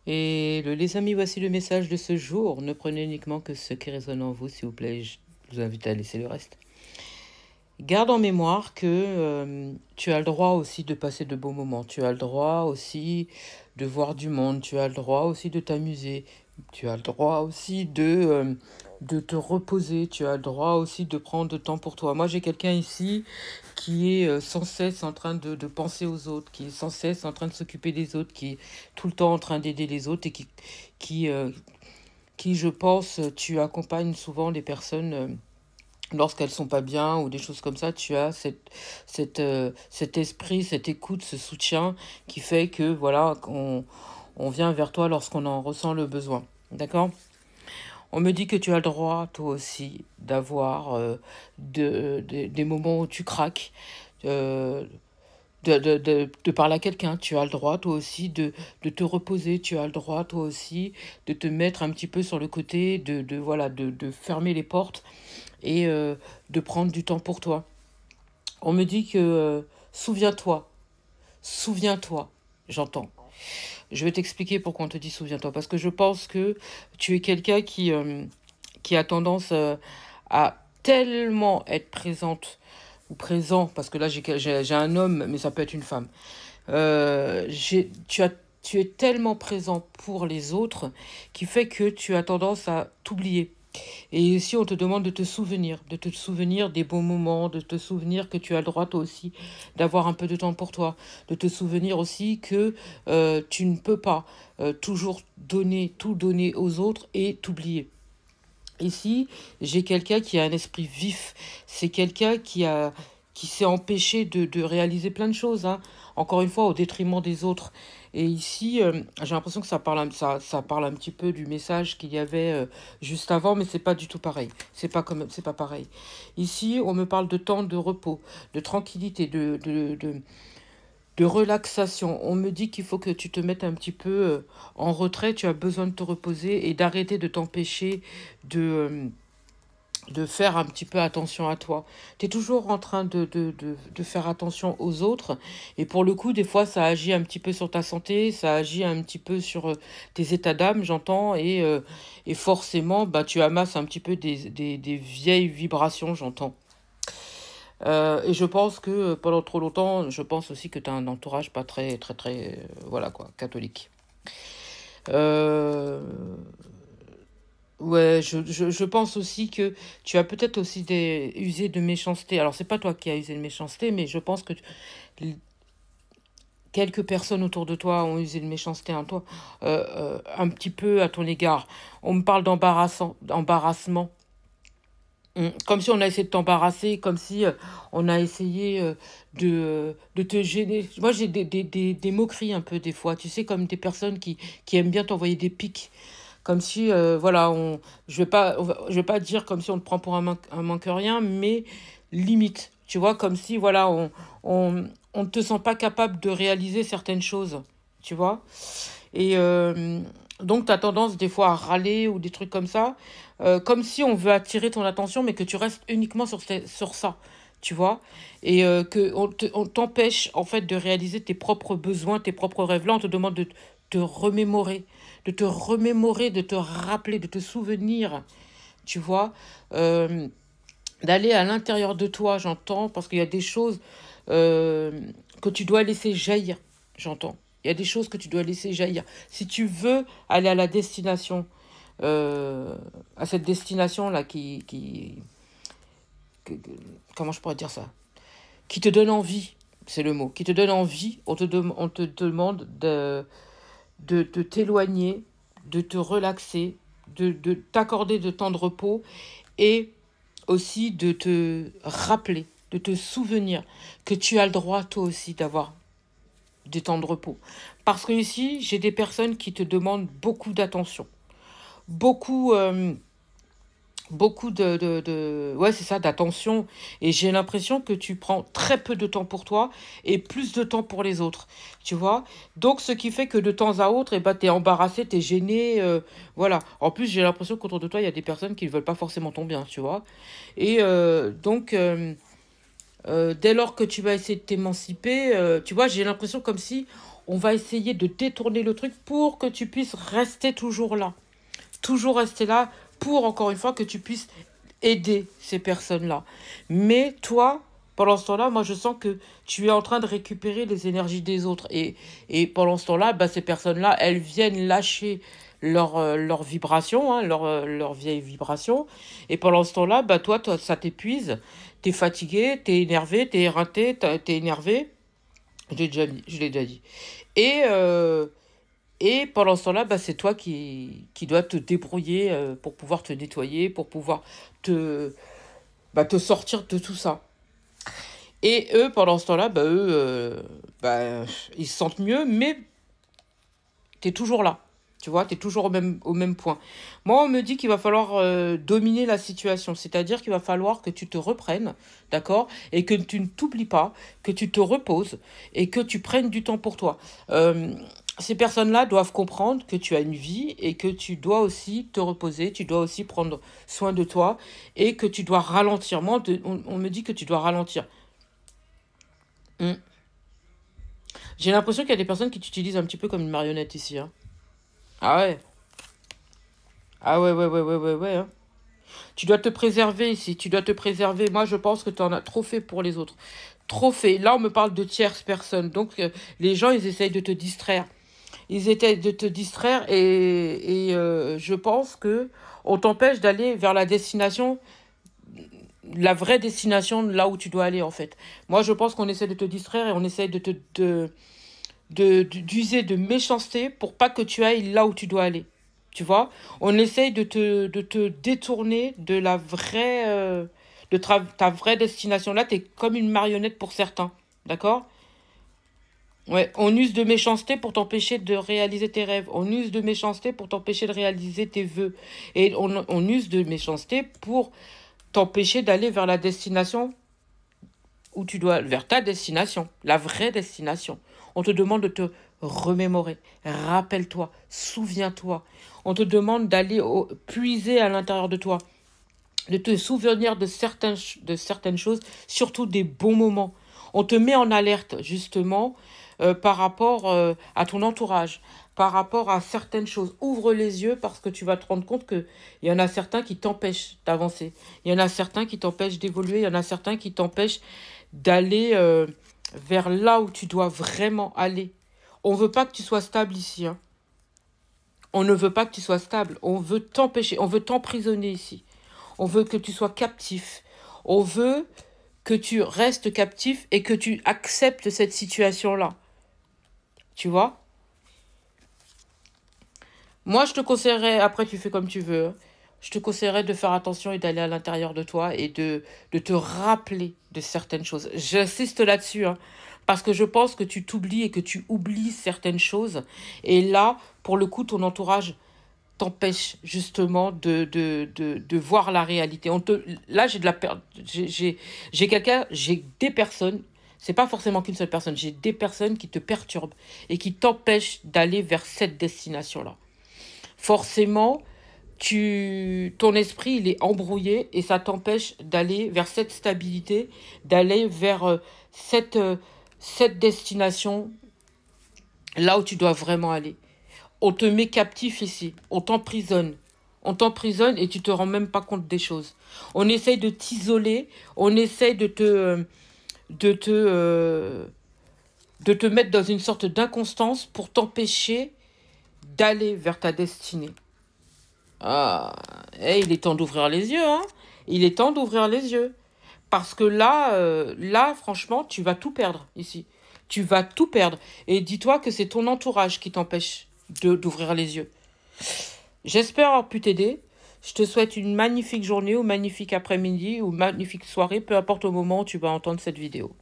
Les amis, voici le message de ce jour. Ne prenez uniquement que ce qui résonne en vous, s'il vous plaît. Je vous invite à laisser le reste. Garde en mémoire que tu as le droit aussi de passer de beaux moments. Tu as le droit aussi de voir du monde. Tu as le droit aussi de t'amuser. Tu as le droit aussi de te reposer. Tu as le droit aussi de prendre de temps pour toi. Moi, j'ai quelqu'un ici qui est sans cesse en train de penser aux autres, qui est sans cesse en train de s'occuper des autres, qui est tout le temps en train d'aider les autres et qui, euh, qui, je pense, tu accompagnes souvent les personnes lorsqu'elles sont pas bien ou des choses comme ça. Tu as cet esprit, cette écoute, ce soutien qui fait que, voilà, on vient vers toi lorsqu'on en ressent le besoin. D'accord? On me dit que tu as le droit, toi aussi, d'avoir des moments où tu craques, euh, de parler à quelqu'un. Tu as le droit, toi aussi, de te reposer. Tu as le droit, toi aussi, de te mettre un petit peu sur le côté, voilà, de fermer les portes et de prendre du temps pour toi. On me dit que souviens-toi, souviens-toi, j'entends. Je vais t'expliquer pourquoi on te dit souviens-toi. Parce que je pense que tu es quelqu'un qui a tendance à tellement être présente ou présent, parce que là j'ai un homme, mais ça peut être une femme. Tu es tellement présent pour les autres qui fait que tu as tendance à t'oublier. Et ici, on te demande de te souvenir des bons moments, de te souvenir que tu as le droit toi aussi d'avoir un peu de temps pour toi, de te souvenir aussi que tu ne peux pas toujours donner, tout donner aux autres et t'oublier. Ici, j'ai quelqu'un qui a un esprit vif. C'est quelqu'un qui s'est empêché de réaliser plein de choses, hein. Encore une fois, au détriment des autres. Et ici, j'ai l'impression que ça parle un petit peu du message qu'il y avait juste avant, mais c'est pas du tout pareil. C'est pas pareil. Ici, on me parle de temps de repos, de tranquillité, de relaxation. On me dit qu'il faut que tu te mettes un petit peu en retrait, tu as besoin de te reposer et d'arrêter de t'empêcher de, euh, de faire un petit peu attention à toi. Tu es toujours en train de faire attention aux autres et pour le coup, des fois, ça agit un petit peu sur ta santé, ça agit un petit peu sur tes états d'âme, j'entends, et forcément, bah, tu amasses un petit peu des vieilles vibrations, j'entends. Et je pense que pendant trop longtemps, je pense aussi que tu as un entourage pas très, voilà quoi, catholique. Euh, ouais, je pense aussi que tu as peut-être aussi usé de méchanceté. Alors, c'est pas toi qui as usé de méchanceté, mais je pense que quelques personnes autour de toi ont usé de méchanceté en toi, un petit peu à ton égard. On me parle d'embarrassement. Comme si on a essayé de t'embarrasser, comme si on a essayé de te gêner. Moi, j'ai des moqueries un peu des fois, tu sais, comme des personnes qui aiment bien t'envoyer des pics. Comme si, voilà, je vais pas dire comme si on te prend pour un manque-rien, mais limite, tu vois, comme si, voilà, on ne te sent pas capable de réaliser certaines choses, tu vois. Et donc, tu as tendance des fois à râler ou des trucs comme ça, comme si on veut attirer ton attention, mais que tu restes uniquement sur ça, tu vois. Et que on t'empêche, en fait, de réaliser tes propres besoins, tes propres rêves. Là, on te demande de te remémorer, de te rappeler, de te souvenir, tu vois. Euh, D'aller à l'intérieur de toi, j'entends, parce qu'il y a des choses euh, que tu dois laisser jaillir, j'entends. Il y a des choses que tu dois laisser jaillir. Si tu veux aller à la destination, euh, à cette destination-là comment je pourrais dire ça? Qui te donne envie, c'est le mot, qui te donne envie, on te demande de t'éloigner, de te relaxer, de t'accorder de temps de repos et aussi de te rappeler, de te souvenir que tu as le droit toi aussi d'avoir des temps de repos. Parce que ici, j'ai des personnes qui te demandent beaucoup d'attention, beaucoup, beaucoup ouais, c'est ça, d'attention. Et j'ai l'impression que tu prends très peu de temps pour toi et plus de temps pour les autres, tu vois. Donc, ce qui fait que de temps à autre, eh ben, t'es embarrassé, t'es gêné, voilà. En plus, j'ai l'impression qu'autour de toi, il y a des personnes qui ne veulent pas forcément ton bien, tu vois. Et donc, dès lors que tu vas essayer de t'émanciper, tu vois, j'ai l'impression comme si on va essayer de détourner le truc pour que tu puisses rester toujours là. Toujours rester là pour, encore une fois, que tu puisses aider ces personnes-là. Mais toi, pendant ce temps-là, moi, je sens que tu es en train de récupérer les énergies des autres. Et pendant ce temps-là, bah, ces personnes-là, elles viennent lâcher leur vibration, hein, leur vieille vibration. Et pendant ce temps-là, bah, toi, ça t'épuise. T'es fatigué, t'es énervé, t'es éreinté, t'es énervé. Je l'ai déjà dit. Et, euh, et pendant ce temps-là, bah, c'est toi qui dois te débrouiller pour pouvoir te nettoyer, pour pouvoir te, te sortir de tout ça. Et eux, pendant ce temps-là, ils se sentent mieux, mais tu es toujours là. Tu vois, tu es toujours au même point. Moi, on me dit qu'il va falloir dominer la situation. C'est-à-dire qu'il va falloir que tu te reprennes, d'accord? Et que tu ne t'oublies pas, que tu te reposes et que tu prennes du temps pour toi. Ces personnes-là doivent comprendre que tu as une vie et que tu dois aussi te reposer, tu dois aussi prendre soin de toi et que tu dois ralentir. Moi, on me dit que tu dois ralentir. Hmm. J'ai l'impression qu'il y a des personnes qui t'utilisent un petit peu comme une marionnette ici, hein. Ah ouais. Ah ouais, ouais, ouais, ouais, ouais, ouais, hein. Tu dois te préserver ici, tu dois te préserver. Moi, je pense que tu en as trop fait pour les autres. Trop fait. Là, on me parle de tierces personnes. Donc, les gens, ils essayent de te distraire. Ils essayent de te distraire et je pense que on t'empêche d'aller vers la destination, la vraie destination, là où tu dois aller, en fait. Moi, je pense qu'on essaie de te distraire et on essaie d'user de méchanceté pour pas que tu ailles là où tu dois aller. Tu vois? On essaye de te détourner de la vraie, ta vraie destination. Là, tu es comme une marionnette pour certains. D'accord? Ouais, on use de méchanceté pour t'empêcher de réaliser tes rêves. On use de méchanceté pour t'empêcher de réaliser tes vœux. Et on use de méchanceté pour t'empêcher d'aller vers la destination où tu dois, vers ta destination, la vraie destination. On te demande de te remémorer, rappelle-toi, souviens-toi. On te demande d'aller puiser à l'intérieur de toi, de te souvenir de certaines choses, surtout des bons moments. On te met en alerte, justement, par rapport à ton entourage, par rapport à certaines choses. Ouvre les yeux parce que tu vas te rendre compte qu'il y en a certains qui t'empêchent d'avancer. Il y en a certains qui t'empêchent d'évoluer. Il y en a certains qui t'empêchent d'aller vers là où tu dois vraiment aller. On ne veut pas que tu sois stable ici, hein. On ne veut pas que tu sois stable. On veut t'empêcher. On veut t'emprisonner ici. On veut que tu sois captif. On veut que tu restes captif et que tu acceptes cette situation-là. Tu vois? Moi, je te conseillerais, après tu fais comme tu veux, hein. Je te conseillerais de faire attention et d'aller à l'intérieur de toi et de te rappeler de certaines choses. J'insiste là-dessus, hein, parce que je pense que tu t'oublies et que tu oublies certaines choses. Et là, pour le coup, ton entourage t'empêche justement de voir la réalité. Là, j'ai des personnes, c'est pas forcément qu'une seule personne, j'ai des personnes qui te perturbent et qui t'empêchent d'aller vers cette destination-là. Forcément, ton esprit, il est embrouillé et ça t'empêche d'aller vers cette stabilité, d'aller vers cette destination, là où tu dois vraiment aller. On te met captif ici, on t'emprisonne. On t'emprisonne et tu te rends même pas compte des choses. On essaye de t'isoler, on essaye de te, euh, de te mettre dans une sorte d'inconstance pour t'empêcher d'aller vers ta destinée. Ah, il est temps d'ouvrir les yeux, hein. Il est temps d'ouvrir les yeux. Parce que là, franchement, tu vas tout perdre ici. Tu vas tout perdre. Et dis-toi que c'est ton entourage qui t'empêche d'ouvrir les yeux. J'espère avoir pu t'aider. Je te souhaite une magnifique journée ou magnifique après-midi ou magnifique soirée, peu importe au moment où tu vas entendre cette vidéo.